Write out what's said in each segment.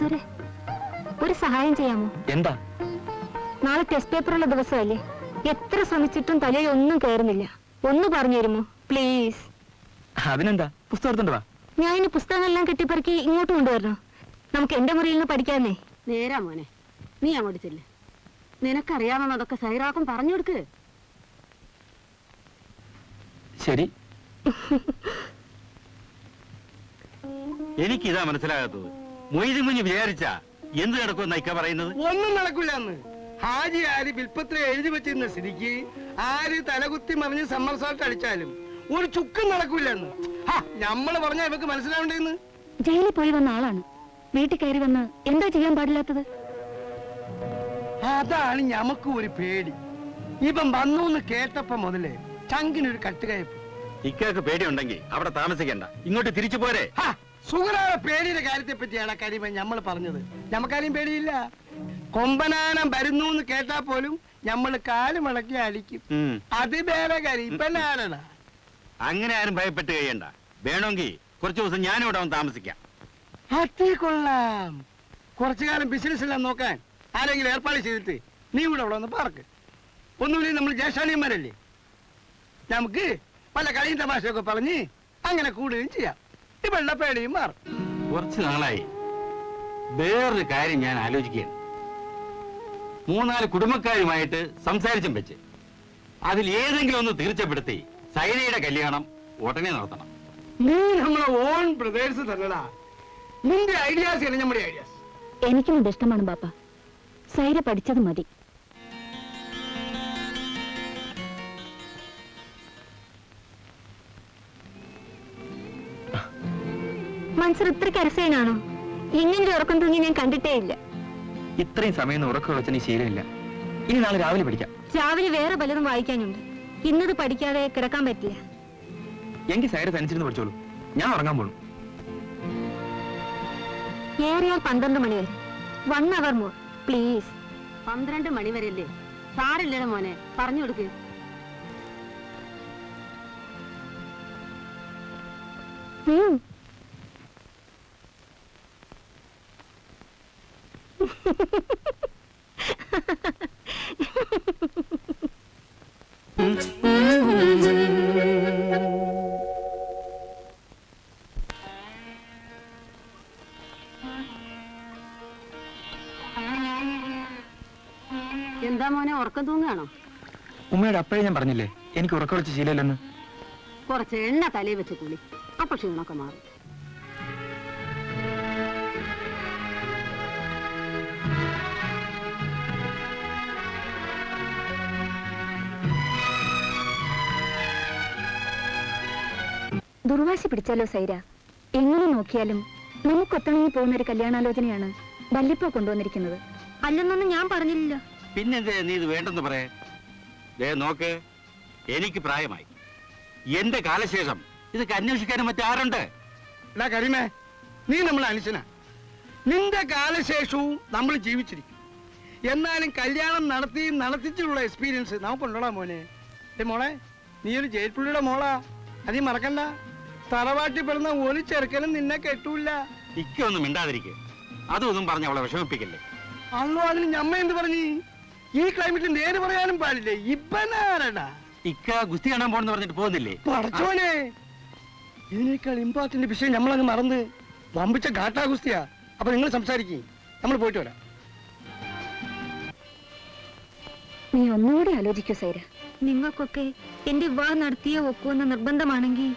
മൻസൂരെ, ഒരു സഹായം ചെയ്യാമോ? എന്താ? നാളെ ടെസ്റ്റ് പേപ്പറുള്ള ദിവസമല്ലേ? എത്ര ശ്രമിച്ചിട്ടും തലയിൽ ഒന്നും കയറുന്നില്ല. ഒന്ന് പറഞ്ഞു തരുമോ പ്ലീസ്? അതിനെന്താ, പുസ്തകം എടുത്തോണ്ട് വാ. ഞാൻ ഇനി പുസ്തകങ്ങളെല്ലാം കെട്ടിപ്പറക്കി ഇങ്ങോട്ട് കൊണ്ടുവരണോ? നമുക്ക് എന്റെ മുറിയിൽ നിന്ന് പഠിക്കാന്നേ. നേരാ മോനെ, നീ അങ്ങോട്ട് ചെല്ല്. നിനക്കറിയാമെന്നതൊക്കെ സൈറാക്കും പറഞ്ഞു കൊടുക്ക്. ശരി. എനിക്കിതാ മനസ്സിലാകാത്തത്. മൊയ്തീൻ കുഞ്ഞ് വിചാരിച്ച എന്ത് നടക്കുമെന്ന ഇക്ക പറയുന്നത്? ഒന്നും നടക്കില്ലെന്ന്. ഹാജി ആര് വിൽപ്പത്ര എഴുതി വെച്ചിരുന്ന സ്ഥിതിക്ക് ആര് തലകുത്തി മറിഞ്ഞ് സമ്മർ സാൾട്ട് അടിച്ചാലും ഒരു ചുക്കും നടക്കില്ലെന്ന് നമ്മള് പറഞ്ഞാ ഇവക്ക് മനസ്സിലാവണ്ടേന്ന്. ജയിലിൽ പോയി വന്ന ആളാണ്, വീട്ടിൽ കയറി വന്ന് എന്താ ചെയ്യാൻ പാടില്ലാത്തത്? അതാണ് ഞമ്മക്ക് ഒരു പേടി. ഇപ്പം വന്നു എന്ന് കേട്ടപ്പോ മുതലേ ചങ്കിനൊരു കട്ടുകയപ്പ്. ഇക്കക്ക് പേടിയുണ്ടെങ്കിൽ അവിടെ താമസിക്കണ്ട, ഇങ്ങോട്ട് തിരിച്ചു പോരെ. സുഗരായ പേടിയുടെ കാര്യത്തെ പറ്റിയാണ് കരിമ നമ്മൾ പറഞ്ഞത്. ഞമ്മക്കാരും പേടിയില്ല. കൊമ്പനാനം വരുന്നു എന്ന് കേട്ടാ പോലും ഞമ്മള് കാല് മടക്കി അടിക്കും. അത് വേറെ കാര്യം. ഇപ്പൊ ആരാണ് അങ്ങനെ? ആരും ഭയപ്പെട്ട് കഴിയണ്ട. വേണമെങ്കിൽ കുറച്ചു ദിവസം ഞാനിവിടെ വന്ന് താമസിക്കാം. അത് കൊള്ളാം. കുറച്ചു കാലം ബിസിനസ് എല്ലാം നോക്കാൻ ആരെങ്കിലും ഏർപ്പാട് ചെയ്തിട്ട് നീ ഇവിടെ ഉള്ള ഒന്ന് പാർക്ക്. ഒന്നുമില്ല, നമ്മൾ ജ്യേഷ്ഠാനിയന്മാരല്ലേ, നമുക്ക് പല കളിയും തമാശയൊക്കെ പറഞ്ഞ് അങ്ങനെ കൂടുകയും ചെയ്യാം. ഇവളുടെ പേടിയും മാറും. കുറച്ചു നാളായി വേറൊരു കാര്യം ഞാൻ ആലോചിക്കുകയാണ്. 3-4 കുടുംബക്കാരുമായിട്ട് സംസാരിച്ചും വെച്ച് അതിൽ ഏതെങ്കിലും ഒന്ന് തീർച്ചപ്പെടുത്തി സൈനയുടെ കല്യാണം ഉടനെ നടത്തണം. നീ നമ്മളെ ഓൺ ബ്രദേഴ്സ് തന്നെടാ. നിന്റെ ഐഡിയാസ് അല്ല നമ്മുടെ ഐഡിയാസ്. എനിക്കും ഇത് ഇഷ്ടമാണ് ബാപ്പ. സൈര പഠിച്ചത് മതി. മൻസൂർ ഇത്രയ്ക്ക് അരസേനാണോ? ഇങ്ങനെ ഉറക്കം തൂങ്ങി ഞാൻ കണ്ടിട്ടേ ഇല്ല. ഇത്രയും സമയം ഉറക്കം വെച്ച നീ ശീലമില്ല. ഇനി നാളെ രാവിലെ പഠിക്കാം. രാവിലെ വേറെ പലതും വായിക്കാനുണ്ട്. ഇന്നത് പഠിക്കാതെ കിടക്കാൻ പറ്റില്ല. എങ്കിൽ സൈര തനിച്ചിരുന്ന് പഠിച്ചോളൂ, ഞാൻ ഉറങ്ങാൻ പോണു. ഏറിയാൽ 12 മണി വരെ. 1 hour more പ്ലീസ്. 12 മണി വരെയല്ലേ? സാരില്ലട മോനെ, പറഞ്ഞു കൊടുക്ക്. എന്താ മോനെ, ഉറക്കം തൂങ്ങാണോ? ഉമ്മയുടെ അപ്പോഴേ ഞാൻ പറഞ്ഞില്ലേ എനിക്ക് ഉറക്കം വെച്ച് ശീലമില്ലെന്ന്. കുറച്ച് എണ്ണ തലയിൽ വെച്ച് കൂടി, അപ്പൊ ക്ഷീണമൊക്കെ മാറും. ദുർവാശി പിടിച്ചാലോ സൈര? എങ്ങനെ നോക്കിയാലും നമുക്കൊത്തണങ്ങി പോകുന്ന ഒരു കല്യാണാലോചനയാണ് വല്ലിപ്പോ കൊണ്ടുവന്നിരിക്കുന്നത്. അല്ലെന്നൊന്നും ഞാൻ പറഞ്ഞില്ല. പിന്നെന്തേ നീ ഇത് വേണ്ടെന്ന് പറയേ? നോക്ക്, എനിക്ക് പ്രായമായി. എന്റെ കാലശേഷം ഇതൊക്കെ അന്വേഷിക്കാനും മറ്റാരുണ്ട്? കരീമേ, നീ നമ്മളെ അനുശന. നിന്റെ കാലശേഷവും നമ്മൾ ജീവിച്ചിരിക്കും. എന്നാലും കല്യാണം നടത്തിച്ചുള്ള എക്സ്പീരിയൻസ് നമുക്കുണ്ടോടാ മോനെ. മോളെ, നീ ഒരു ജയിൽ പുള്ളിയുടെ മോളാ, അത് നീ മറക്കണ്ട. തറവാട്ടി പെടുന്ന ഒരു ചെറുക്കനും നിന്നെ കെട്ടൂല്ല. ഇക്കൊന്നും മിണ്ടാതിരിക്കെ. അതൊന്നും പറഞ്ഞ് അവളെ വിഷമിപ്പിക്കല്ലേ. അല്ലോ, അതിന് ഞമ്മ എന്ത് പറഞ്ഞു? ഈ ക്ലൈമറ്റിൽ നേര് പറയാനും പാടില്ലേ. ഇപ്പനാരടാ ഇക്ക ഗുസ്തി കാണാൻ പോണെന്ന് പറഞ്ഞിട്ട് പോകുന്നില്ലേ? പടച്ചോനെ, ഇതിനേക്കാൾ ഇമ്പോർട്ടന്റ് വിഷയം നമ്മളങ്ങ് മറന്ന് വമ്പിച്ച ഘാട്ടാ ഗുസ്തിയാ. അപ്പൊ നിങ്ങൾ സംസാരിക്കും, നമ്മൾ പോയിട്ട് വരാം. നീ ഒന്നുകൂടി ആലോചിക്കൂ സൈര. നിങ്ങൾക്കൊക്കെ എന്റെ വിവാഹം നടത്തിയേ ഒക്കുമെന്ന നിർബന്ധമാണെങ്കിൽ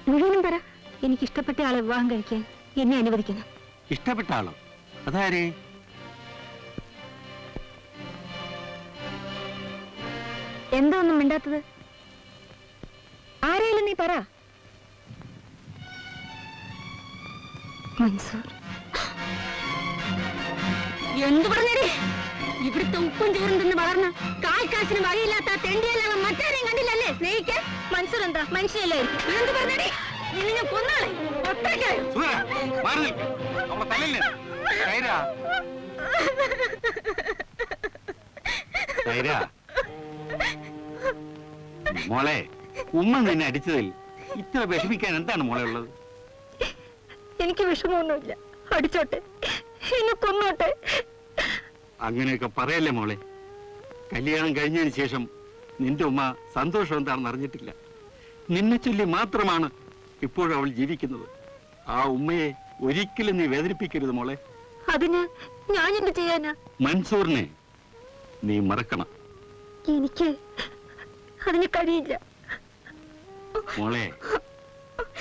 മുഴുവനും പറ. എനിക്ക് ഇഷ്ടപ്പെട്ട ആളെ വിവാഹം കഴിക്കാൻ എന്നെ അനുവദിക്കണം. ഇഷ്ടപ്പെട്ട ആളോ? അതാരേ? എന്താ ഒന്നും മിണ്ടാത്തത്? ആരെയും നീ പറ. മൻസൂർ. എന്തു പറഞ്ഞേ? ഇവിടുത്തെ ഉപ്പും ചോറും തിന്ന് വളർന്ന കാൽക്കാശിന് വകയില്ലാത്ത തെണ്ടിയല്ലാതെ മറ്റാരെയും കണ്ടില്ലല്ലേ സ്നേഹിക്കാൻ? മൻസൂർ എന്താ മനുഷ്യല്ലായിരിക്കും? എന്ത് പറഞ്ഞേ? നിന്നെ കൊന്നാളെ ഒറ്റയ്ക്കായോ? മോളെ, ഉമ്മ നിന്നെ അടിച്ചതിൽ ഇത്ര വിഷമിക്കാൻ എന്താണ് മോളെ ഉള്ളത്? എനിക്ക് വിഷമമൊന്നുമില്ല. അടിച്ചോട്ടെ, എന്നെ കൊന്നോട്ടെ. അങ്ങനെയൊക്കെ പറയല്ലേ മോളെ. കല്യാണം കഴിഞ്ഞതിന് ശേഷം നിന്റെ ഉമ്മ സന്തോഷം എന്താണെന്ന് അറിഞ്ഞിട്ടില്ല. നിന്നെ ചൊല്ലി മാത്രമാണ് ഇപ്പോഴും അവൾ ജീവിക്കുന്നത്. ആ ഉമ്മയെ ഒരിക്കലും നീ വേദനിപ്പിക്കരുത് മോളെ. അതിന് ഞാൻ എന്ത് ചെയ്യാനാ? മൻസൂറിനെ നീ മറക്കണം. എനിക്ക് അതിന് കഴിയില്ല മോളെ.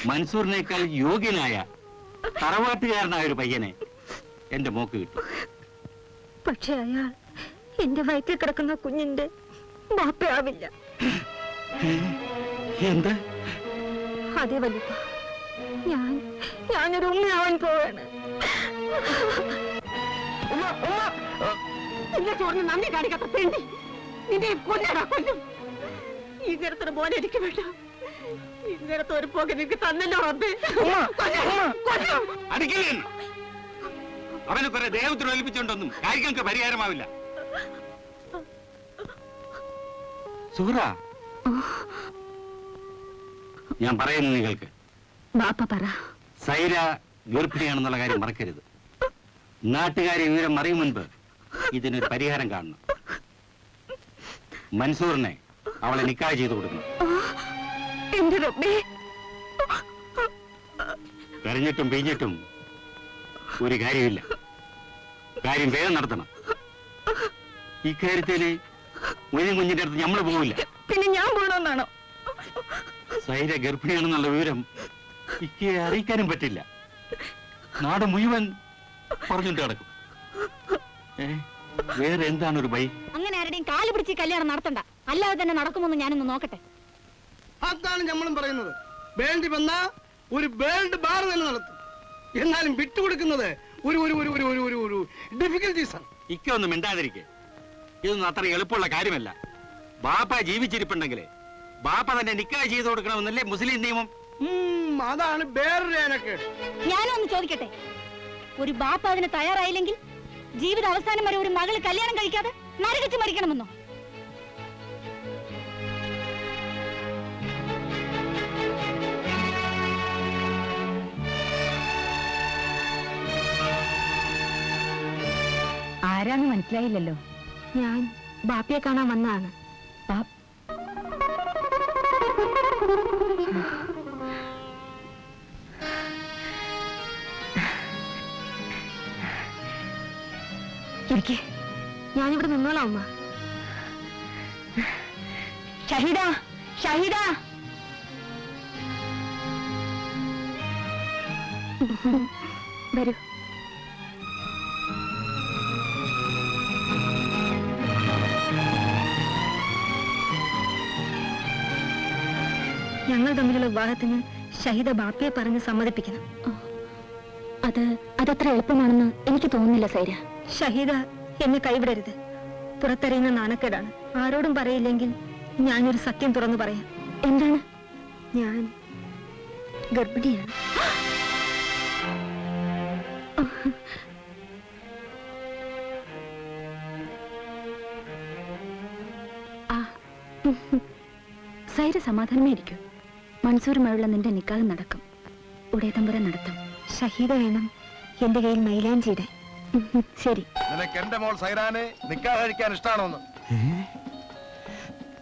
മൻസൂറിനേക്കാൾ യോഗ്യനായ തറവാട്ടുകാരനായ ഒരു പയ്യനെ എന്റെ മോക്ക് കിട്ടും. പക്ഷെ അയാൾ എന്റെ വയറ്റിൽ കിടക്കുന്ന കുഞ്ഞിന്റെ ബാപ്പയാവില്ല. എന്ത്? അതെ വലുപ്പ, ഞാനൊരു ഉമ്മയാവാൻ പോവാണ്. നിന്നെ ചോറിന് നന്ദി കാണിക്കാത്ത പെണ്ണി, നിന്നെ കൊല്ലും. ഇങ്ങനത്തെ പോലെ എനിക്ക് വേണ്ട. ഇങ്ങനത്തെ ഒരു പോക നിനക്ക് തന്നല്ലോ റബ്ബേ. അടിക്കില്ലേ? അവന് കുറെ ദേഹത്തിന് ഒലിപ്പിച്ചുകൊണ്ടൊന്നും കാര്യങ്ങൾക്ക് പരിഹാരമാവില്ല. സുഹൃ, ഞാൻ പറയുന്നു നിങ്ങൾക്ക്, ബാപ്പ പറ. സൈര ഗർഭിണിയാണെന്നുള്ള കാര്യം മറക്കരുത്. നാട്ടുകാരെ വിവരം അറിയും മുൻപ് ഇതിനൊരു പരിഹാരം കാണണം. മൻസൂറിനെ അവളെ നിക്കാഹ് ചെയ്തു കൊടുക്കണം. എന്റെ റബ്ബേ, കരഞ്ഞിട്ടും പിഴിഞ്ഞിട്ടും ഒരു കാര്യമില്ല. കാര്യം വേഗം നടത്തണം. ഇക്കാര്യത്തില് ഒരു കുഞ്ഞിന്റെ അടുത്ത് നമ്മൾ പോവില്ല. പിന്നെ ഞാൻ പോകണമെന്നാണോ? സൈര ഗർഭിണിയാണെന്നുള്ള വിവരം ഇക്കെ അറിയിക്കാനും പറ്റില്ല. നാട് മുഴുവൻ പറഞ്ഞിട്ട് കിടക്കും. വേറെ എന്താണ് ഒരു ബൈ? അങ്ങനെ ആരുടെയും കാല് പിടിച്ച് കല്യാണം നടത്തണ്ട. അല്ലാതെ തന്നെ നടക്കുമെന്ന് ഞാനൊന്ന് നോക്കട്ടെ. അതാണ് നമ്മളും പറയുന്നത്. വേണ്ടി വന്ന ഒരു വേൾഡ് ബാർ തന്നെ നടത്തും. എന്നാലും വിട്ടുകൊടുക്കുന്നത് ഒരു ഒരു ഒരു ഒരു ഒരു ഒരു ഡിഫിക്കൽറ്റീസ് ആണ്. ഇക്ക ഒന്നും മിണ്ടാതിരിക്കെ. ഇതൊന്നും അത്ര എളുപ്പമുള്ള കാര്യമല്ല. ബാപ്പ ജീവിച്ചിരിപ്പുണ്ടെങ്കിൽ ബാപ്പ തന്നെ നിക്കാഹ് ചെയ്തു കൊടുക്കണമെന്നല്ലേ മുസ്ലിം നിയമം. അതാണ് വേറൊരു ഏനക്കേട്. ഞാനൊന്ന് ചോദിക്കട്ടെ, ഒരു ബാപ്പ അതിന് തയ്യാറായില്ലെങ്കിൽ ജീവിത അവസാനം വരെ ഒരു മകള് കല്യാണം കഴിക്കാതെ നരകിച്ച് മരിക്കണമെന്നോ? ആരാന്ന് മനസ്സിലായില്ലല്ലോ. ഞാൻ ബാപ്പയെ കാണാൻ വന്നതാണ്. ഞാനിവിടെ നിന്നോളാം അമ്മ. ഷഹീദ, ഷഹീദ, വരൂ. ഞങ്ങൾ തമ്മിലുള്ള വിവാഹത്തിന് ഷഹീദ ബാപ്പയെ പറഞ്ഞ് സമ്മതിപ്പിക്കണം. അതത്ര എളുപ്പമാണെന്ന് എനിക്ക് തോന്നുന്നില്ല സൈര. ഷഹീദ എന്നെ കൈവിടരുത്. പുറത്തറിയുന്ന നാണക്കേടാണ്. ആരോടും പറയില്ലെങ്കിൽ ഞാനൊരു സത്യം തുറന്നു പറയാം. എന്താണ്? ഞാൻ ഗർഭിണിയാണ്. സൈര സമാധാനമേ ഇരിക്കൂ. മൻസൂറുമായുള്ള നിന്റെ നിക്കാഹ് നടക്കും. ഉടയതമ്പുര നടത്തും. ഷഹീദ വേണം എന്റെ കയ്യിൽ മൈലാഞ്ചിയുടെ. ശരി. നിനക്ക് എന്റെ മോൾ സൈറാനെ നിക്കാഹ് കഴിക്കാൻ ഇഷ്ടാണോന്ന്?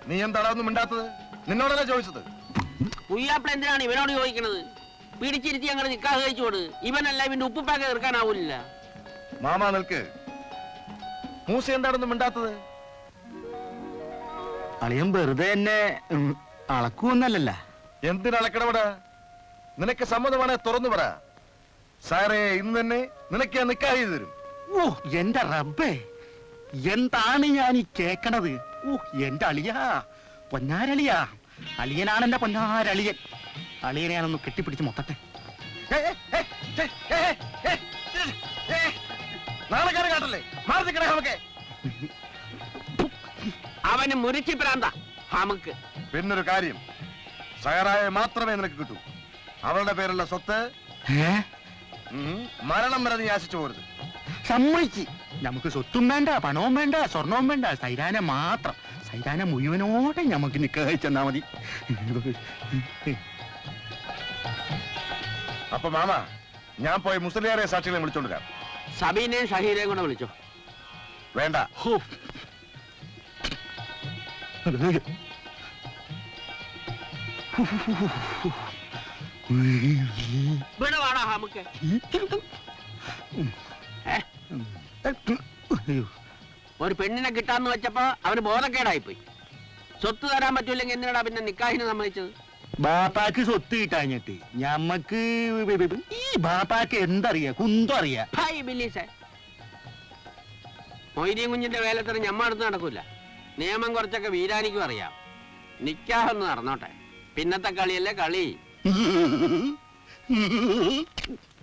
നീ എന്താടാ ഒന്നും മിണ്ടാത്തത്? നിന്നോടല്ലേ ചോദിച്ചത്? പുയ്യാപ്പിള എന്തിനാണ് ഇവനോട് ചോദിക്കണത്? പിടിച്ചിരുത്തി അങ്ങനെ നിക്കാഹ് കഴിച്ചോട്. ഇവനല്ല ഇവന്റെ ഉപ്പുപ്പാക്ക് തീർക്കാനാവൂല. മാമാ നിൽക്ക്. മൂസ എന്താണെന്നും മിണ്ടാത്തത്? അളിയൻ വെറുതെ എന്നെ അളക്കുവന്നല്ല. എന്തിനളക്കടപടാ? നിനക്ക് സമ്മതമാണെ തുറന്നു പറ. സാറേ ഇന്ന് തന്നെ നിനക്ക് ഞാൻ നിക്കാഹ് ചെയ്തു തരും. ഓ എന്റെ റബ്ബേ, എന്താണ് ഞാൻ ഈ കേക്കണത്? ഓ എന്റെ അളിയാ, പൊന്നാരളിയാ. അളിയനാണ് എന്റെ പൊന്നാരളിയൻ. അളിയനെ ഞാനൊന്ന് കെട്ടിപ്പിടിച്ച് മൊത്തട്ടെ. നാളെക്കാരെ കാട്ടല്ലേ? മാറി നിൽക്കണേ നമുക്ക്. അവന് മുറിച്ചി പ്രാന്ത നമുക്ക്. പിന്നൊരു കാര്യം, സൈറായെ മാത്രമേ നിനക്ക് കിട്ടൂ. അവളുടെ പേരുള്ള സ്വത്ത് മരണം വരെ നീ ആശിച്ചു പോരുത്. സമ്മതിച്ച്. നമുക്ക് സ്വത്തും വേണ്ട, പണവും വേണ്ട, സ്വർണവും വേണ്ട. സൈരാനെ മാത്രം. സൈരാനെ മുഴുവനോടെ നമുക്ക് നിക്കാഹ് ചെന്നാ മതി. അപ്പൊ മാമ ഞാൻ പോയി മുസ്ലിയാരെ സാക്ഷികളെ വിളിച്ചോണ്ടിരാം. സബീനെയും ഷഹീരെയും കൂടെ വിളിച്ചോ. വേണ്ട. ഇവിടെ വാടാ നമുക്ക്. ഒരു പെണ്ണിനെ കിട്ടാന്ന് വെച്ചപ്പോ അവന് ബോധക്കേടായിപ്പോയി. സ്വത്ത് തരാൻ പറ്റൂല്ലെങ്കിൽ എന്തിനാടാ പിന്നെ നിക്കാഹിന് സമ്മതിച്ചത്? ബാപ്പാക്ക് സ്വത്ത് കിട്ടാഞ്ഞിട്ട് ഞമ്മക്ക് ഈ ബാപ്പാക്ക് എന്തറിയാ, കുന്തം അറിയാ. ഹായ് ബില്ലീസേ, മൊയ്തീൻ കുഞ്ഞിന്റെ വേലത്തിന് ഞമ്മ അടുത്ത് നടക്കൂല. നിയമം കുറച്ചൊക്കെ വീരാനിക്കും അറിയാം. നിക്കാഹൊന്ന് നടന്നോട്ടെ, പിന്നത്തെ കളിയല്ലേ കളി.